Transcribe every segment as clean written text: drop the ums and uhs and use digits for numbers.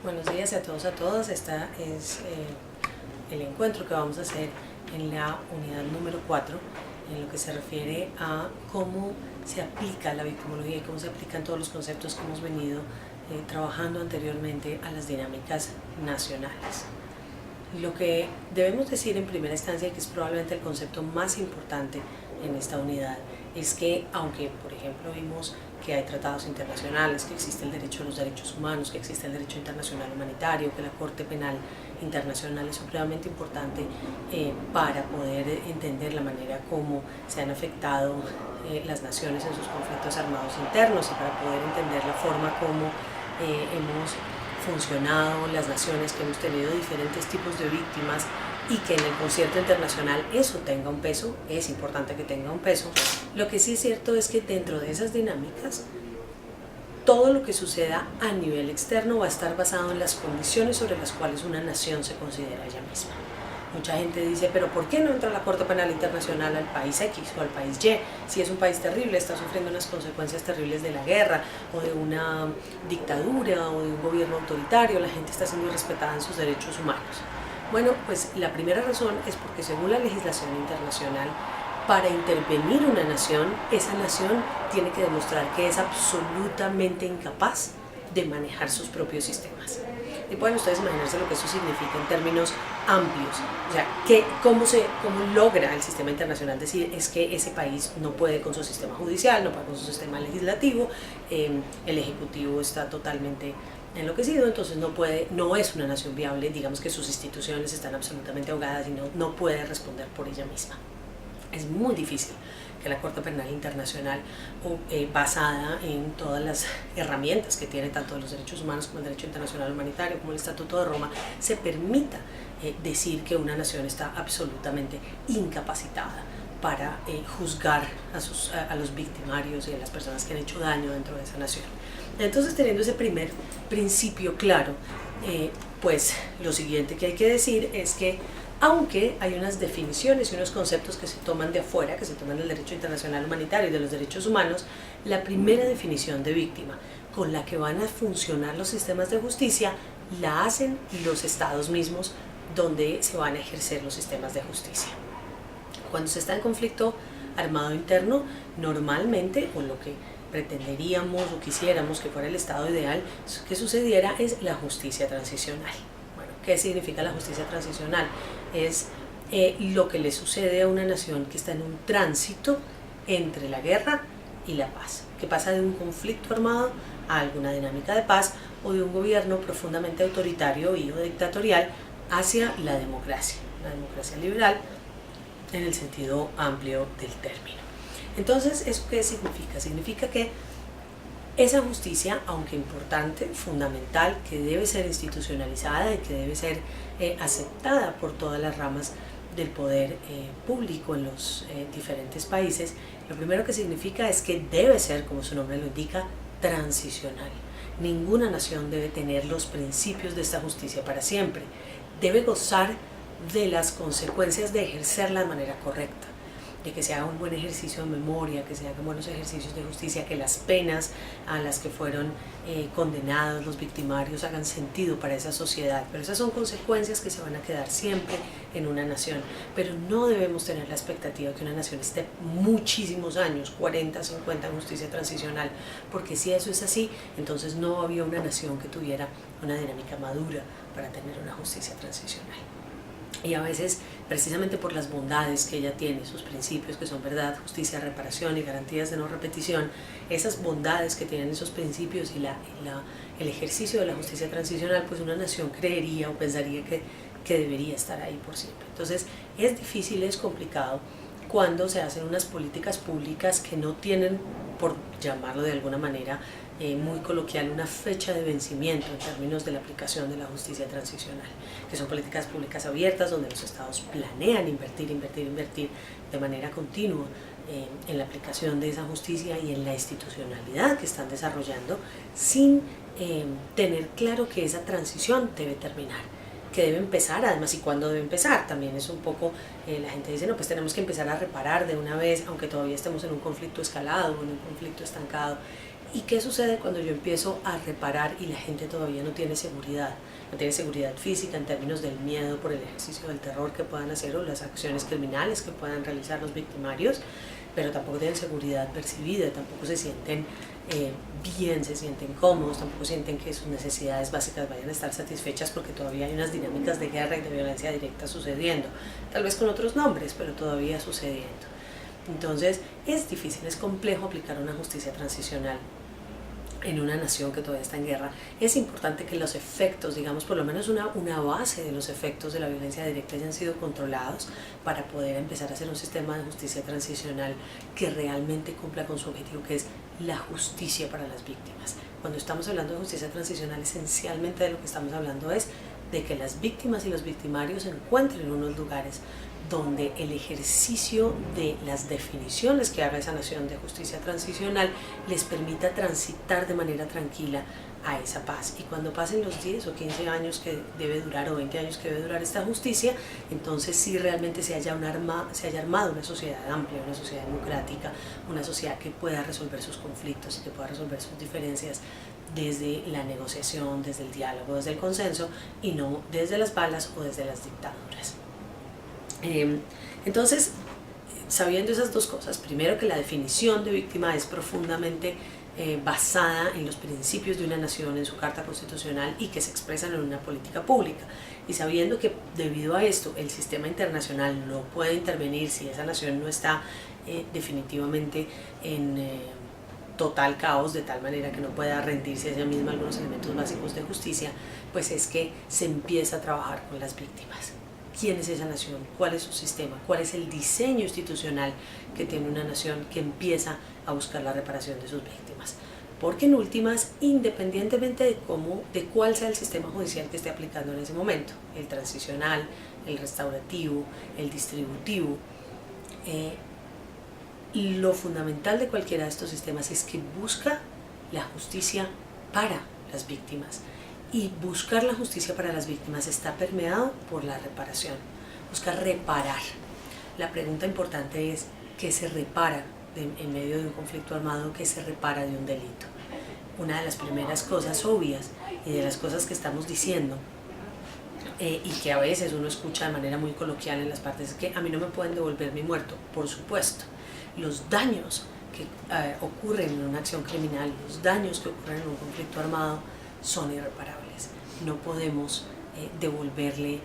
Buenos días a todos, a todas. Este es el encuentro que vamos a hacer en la unidad número 4, en lo que se refiere a cómo se aplica la victimología y cómo se aplican todos los conceptos que hemos venido trabajando anteriormente a las dinámicas nacionales. Lo que debemos decir en primera instancia, y que es probablemente el concepto más importante en esta unidad, es que aunque, por ejemplo, vimos que hay tratados internacionales, que existe el derecho a los derechos humanos, que existe el derecho internacional humanitario, que la Corte Penal Internacional es supremamente importante para poder entender la manera como se han afectado las naciones en sus conflictos armados internos y para poder entender la forma como hemos funcionado las naciones, que hemos tenido diferentes tipos de víctimas y que en el concierto internacional eso tenga un peso, es importante que tenga un peso. Lo que sí es cierto es que dentro de esas dinámicas, todo lo que suceda a nivel externo va a estar basado en las condiciones sobre las cuales una nación se considera ella misma. Mucha gente dice, pero ¿por qué no entra la Corte Penal Internacional al país X o al país Y? Si es un país terrible, está sufriendo unas consecuencias terribles de la guerra o de una dictadura o de un gobierno autoritario, la gente está siendo irrespetada en sus derechos humanos. Bueno, pues la primera razón es porque según la legislación internacional, para intervenir una nación, esa nación tiene que demostrar que es absolutamente incapaz de manejar sus propios sistemas. Y pueden ustedes imaginarse lo que eso significa en términos amplios. O sea, cómo logra el sistema internacional decir es que ese país no puede con su sistema judicial, no puede con su sistema legislativo, el ejecutivo está totalmente enloquecido, entonces no es una nación viable, digamos que sus instituciones están absolutamente ahogadas y no puede responder por ella misma. Es muy difícil que la Corte Penal Internacional, basada en todas las herramientas que tiene tanto los derechos humanos como el derecho internacional humanitario, como el Estatuto de Roma, se permita decir que una nación está absolutamente incapacitada para juzgar a los victimarios y a las personas que han hecho daño dentro de esa nación. Entonces, teniendo ese primer principio claro, pues lo siguiente que hay que decir es que aunque hay unas definiciones y unos conceptos que se toman de afuera, que se toman del derecho internacional humanitario y de los derechos humanos, la primera definición de víctima con la que van a funcionar los sistemas de justicia la hacen los estados mismos donde se van a ejercer los sistemas de justicia. Cuando se está en conflicto armado interno, normalmente, o lo que pretenderíamos o quisiéramos que fuera el estado ideal que sucediera, es la justicia transicional. ¿Qué significa la justicia transicional? Es lo que le sucede a una nación que está en un tránsito entre la guerra y la paz, que pasa de un conflicto armado a alguna dinámica de paz o de un gobierno profundamente autoritario y o dictatorial hacia la democracia liberal en el sentido amplio del término. Entonces, ¿eso qué significa? Significa que esa justicia, aunque importante, fundamental, que debe ser institucionalizada y que debe ser aceptada por todas las ramas del poder público en los diferentes países, lo primero que significa es que debe ser, como su nombre lo indica, transicional. Ninguna nación debe tener los principios de esta justicia para siempre. Debe gozar de las consecuencias de ejercerla de manera correcta, de que se haga un buen ejercicio de memoria, que se hagan buenos ejercicios de justicia, que las penas a las que fueron condenados los victimarios hagan sentido para esa sociedad. Pero esas son consecuencias que se van a quedar siempre en una nación. Pero no debemos tener la expectativa de que una nación esté muchísimos años, 40, 50 en justicia transicional, porque si eso es así, entonces no había una nación que tuviera una dinámica madura para tener una justicia transicional. Y a veces, precisamente por las bondades que ella tiene, sus principios que son verdad, justicia, reparación y garantías de no repetición, esas bondades que tienen esos principios y el ejercicio de la justicia transicional, pues una nación creería o pensaría que debería estar ahí por siempre. Entonces, es difícil, es complicado cuando se hacen unas políticas públicas que no tienen, por llamarlo de alguna manera muy coloquial, una fecha de vencimiento en términos de la aplicación de la justicia transicional, que son políticas públicas abiertas donde los estados planean invertir de manera continua en la aplicación de esa justicia y en la institucionalidad que están desarrollando sin tener claro que esa transición debe terminar, que debe empezar, además, y cuándo debe empezar. También es un poco, la gente dice, no, pues tenemos que empezar a reparar de una vez, aunque todavía estemos en un conflicto escalado o en un conflicto estancado. ¿Y qué sucede cuando yo empiezo a reparar y la gente todavía no tiene seguridad? No tiene seguridad física en términos del miedo por el ejercicio del terror que puedan hacer o las acciones criminales que puedan realizar los victimarios, pero tampoco tienen seguridad percibida, tampoco se sienten bien, se sienten cómodos, tampoco sienten que sus necesidades básicas vayan a estar satisfechas porque todavía hay unas dinámicas de guerra y de violencia directa sucediendo, tal vez con otros nombres, pero todavía sucediendo. Entonces es difícil, es complejo aplicar una justicia transicional en una nación que todavía está en guerra. Es importante que los efectos, digamos por lo menos una base de los efectos de la violencia directa hayan sido controlados para poder empezar a hacer un sistema de justicia transicional que realmente cumpla con su objetivo, que es la justicia para las víctimas. Cuando estamos hablando de justicia transicional, esencialmente de lo que estamos hablando es de que las víctimas y los victimarios se encuentren en unos lugares donde el ejercicio de las definiciones que haga esa nación de justicia transicional les permita transitar de manera tranquila a esa paz. Y cuando pasen los 10 o 15 años que debe durar o 20 años que debe durar esta justicia, entonces sí realmente se haya armado una sociedad amplia, una sociedad democrática, una sociedad que pueda resolver sus conflictos y que pueda resolver sus diferencias desde la negociación, desde el diálogo, desde el consenso y no desde las balas o desde las dictaduras. Entonces, sabiendo esas dos cosas, primero que la definición de víctima es profundamente basada en los principios de una nación, en su carta constitucional y que se expresan en una política pública, y sabiendo que debido a esto el sistema internacional no puede intervenir si esa nación no está definitivamente en total caos, de tal manera que no pueda rendirse a ella misma algunos elementos básicos de justicia, pues es que se empieza a trabajar con las víctimas. ¿Quién es esa nación? ¿Cuál es su sistema? ¿Cuál es el diseño institucional que tiene una nación que empieza a buscar la reparación de sus víctimas? Porque en últimas, independientemente de cuál sea el sistema judicial que esté aplicando en ese momento, el transicional, el restaurativo, el distributivo, lo fundamental de cualquiera de estos sistemas es que busca la justicia para las víctimas. Y buscar la justicia para las víctimas está permeado por la reparación, buscar reparar. La pregunta importante es, ¿qué se repara en medio de un conflicto armado? ¿Qué se repara de un delito? Una de las primeras cosas obvias y de las cosas que estamos diciendo y que a veces uno escucha de manera muy coloquial en las partes es que a mí no me pueden devolver mi muerto. Por supuesto, los daños que ocurren en una acción criminal, los daños que ocurren en un conflicto armado son irreparables. No podemos devolverle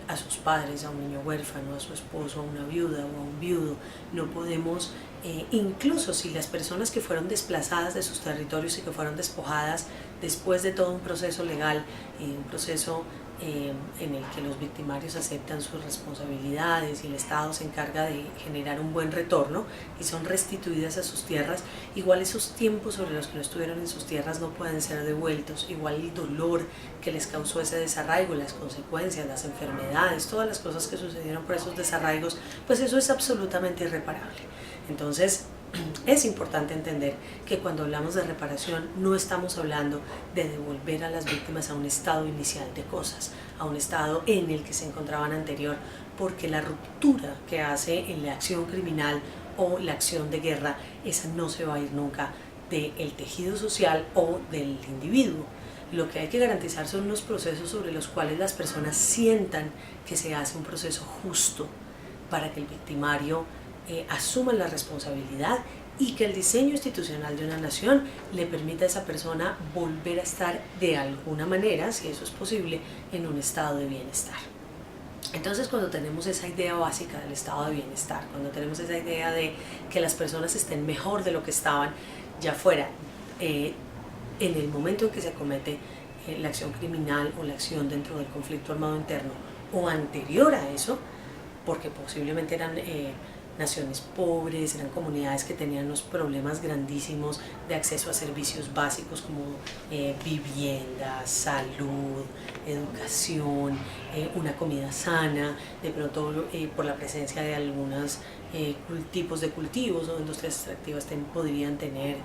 a sus padres, a un niño huérfano, a su esposo, a una viuda o a un viudo. No podemos, incluso si las personas que fueron desplazadas de sus territorios y que fueron despojadas después de todo un proceso legal y un proceso en el que los victimarios aceptan sus responsabilidades y el Estado se encarga de generar un buen retorno y son restituidas a sus tierras, igual esos tiempos sobre los que no estuvieron en sus tierras no pueden ser devueltos, igual el dolor que les causó ese desarraigo, las consecuencias, las enfermedades, todas las cosas que sucedieron por esos desarraigos, pues eso es absolutamente irreparable. Entonces, es importante entender que cuando hablamos de reparación no estamos hablando de devolver a las víctimas a un estado inicial de cosas, a un estado en el que se encontraban anterior, porque la ruptura que hace en la acción criminal o la acción de guerra, esa no se va a ir nunca del tejido social o del individuo. Lo que hay que garantizar son unos procesos sobre los cuales las personas sientan que se hace un proceso justo para que el victimario asuman la responsabilidad y que el diseño institucional de una nación le permita a esa persona volver a estar de alguna manera, si eso es posible, en un estado de bienestar. Entonces, cuando tenemos esa idea básica del estado de bienestar, cuando tenemos esa idea de que las personas estén mejor de lo que estaban, ya fuera en el momento en que se comete la acción criminal o la acción dentro del conflicto armado interno o anterior a eso, porque posiblemente eran naciones pobres, eran comunidades que tenían unos problemas grandísimos de acceso a servicios básicos como vivienda, salud, educación, una comida sana, de pronto por la presencia de algunos tipos de cultivos o industrias extractivas podrían tener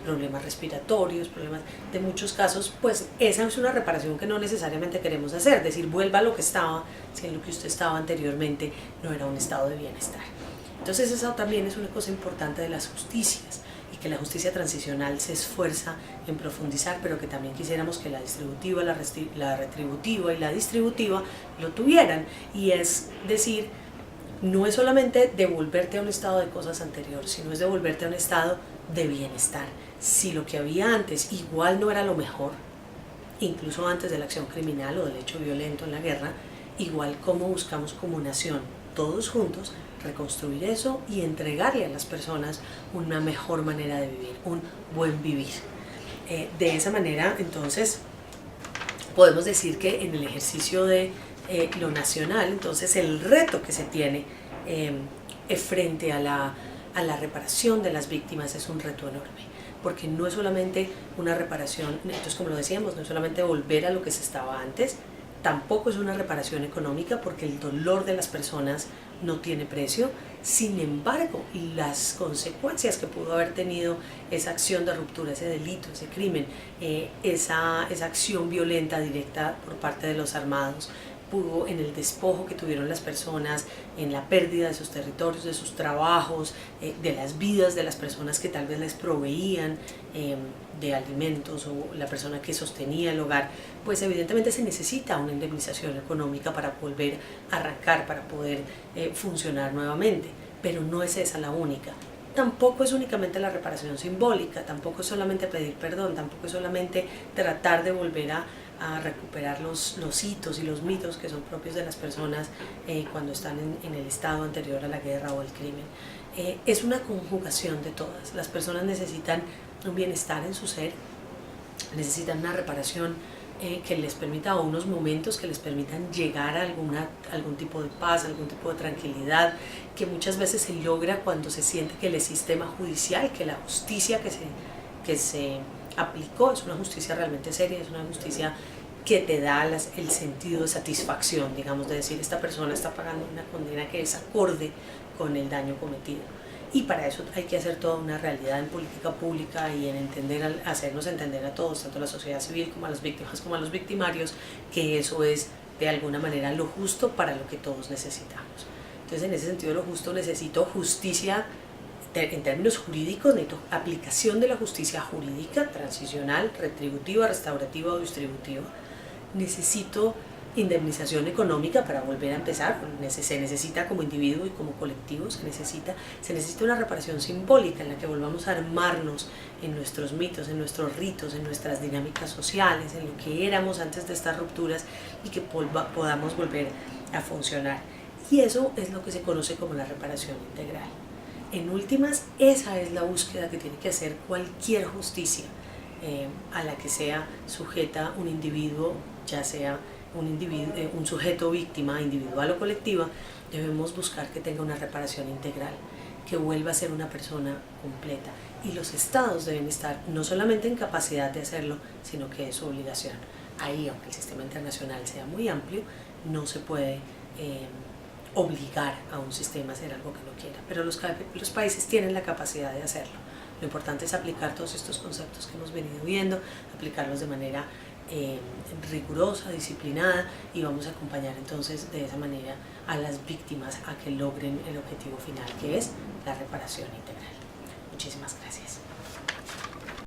problemas respiratorios, problemas de muchos casos, pues esa es una reparación que no necesariamente queremos hacer, decir vuelva a lo que estaba, si en lo que usted estaba anteriormente no era un estado de bienestar. Entonces esa también es una cosa importante de las justicias y que la justicia transicional se esfuerza en profundizar, pero que también quisiéramos que la distributiva, la retributiva y la distributiva lo tuvieran. Y es decir, no es solamente devolverte a un estado de cosas anterior, sino es devolverte a un estado de bienestar. Si lo que había antes igual no era lo mejor, incluso antes de la acción criminal o del hecho violento en la guerra, igual cómo buscamos como nación, todos juntos, reconstruir eso y entregarle a las personas una mejor manera de vivir, un buen vivir. De esa manera, entonces, podemos decir que en el ejercicio de lo nacional, entonces el reto que se tiene frente a la reparación de las víctimas es un reto enorme, porque no es solamente una reparación, entonces como lo decíamos, no es solamente volver a lo que se estaba antes, tampoco es una reparación económica porque el dolor de las personas no tiene precio. Sin embargo, las consecuencias que pudo haber tenido esa acción de ruptura, ese delito, ese crimen, esa acción violenta directa por parte de los armados, pudo en el despojo que tuvieron las personas, en la pérdida de sus territorios, de sus trabajos, de las vidas de las personas que tal vez les proveían de alimentos o la persona que sostenía el hogar, pues evidentemente se necesita una indemnización económica para volver a arrancar, para poder funcionar nuevamente, pero no es esa la única. Tampoco es únicamente la reparación simbólica, tampoco es solamente pedir perdón, tampoco es solamente tratar de volver a recuperar los hitos y los mitos que son propios de las personas cuando están en el estado anterior a la guerra o el crimen. Es una conjugación de todas. Las personas necesitan un bienestar en su ser, necesitan una reparación que les permita, o unos momentos que les permitan llegar a algún tipo de paz, algún tipo de tranquilidad, que muchas veces se logra cuando se siente que el sistema judicial, que la justicia que se aplicó es una justicia realmente seria, es una justicia que te da el sentido de satisfacción, digamos, de decir, esta persona está pagando una condena que es acorde con el daño cometido. Y para eso hay que hacer toda una realidad en política pública y en hacernos entender a todos, tanto a la sociedad civil como a las víctimas como a los victimarios, que eso es de alguna manera lo justo para lo que todos necesitamos. Entonces, en ese sentido, lo justo, necesito justicia en términos jurídicos, necesito aplicación de la justicia jurídica, transicional, retributiva, restaurativa o distributiva. Necesito indemnización económica para volver a empezar, se necesita como individuo y como colectivo, se necesita una reparación simbólica en la que volvamos a armarnos en nuestros mitos, en nuestros ritos, en nuestras dinámicas sociales, en lo que éramos antes de estas rupturas y que podamos volver a funcionar. Y eso es lo que se conoce como la reparación integral. En últimas, esa es la búsqueda que tiene que hacer cualquier justicia a la que sea sujeta un individuo, ya sea un sujeto víctima individual o colectiva. Debemos buscar que tenga una reparación integral, que vuelva a ser una persona completa. Y los estados deben estar no solamente en capacidad de hacerlo, sino que es su obligación. Ahí, aunque el sistema internacional sea muy amplio, no se puede obligar a un sistema a hacer algo que no quiera, pero los países tienen la capacidad de hacerlo. Lo importante es aplicar todos estos conceptos que hemos venido viendo, aplicarlos de manera rigurosa, disciplinada, y vamos a acompañar entonces de esa manera a las víctimas a que logren el objetivo final, que es la reparación integral. Muchísimas gracias.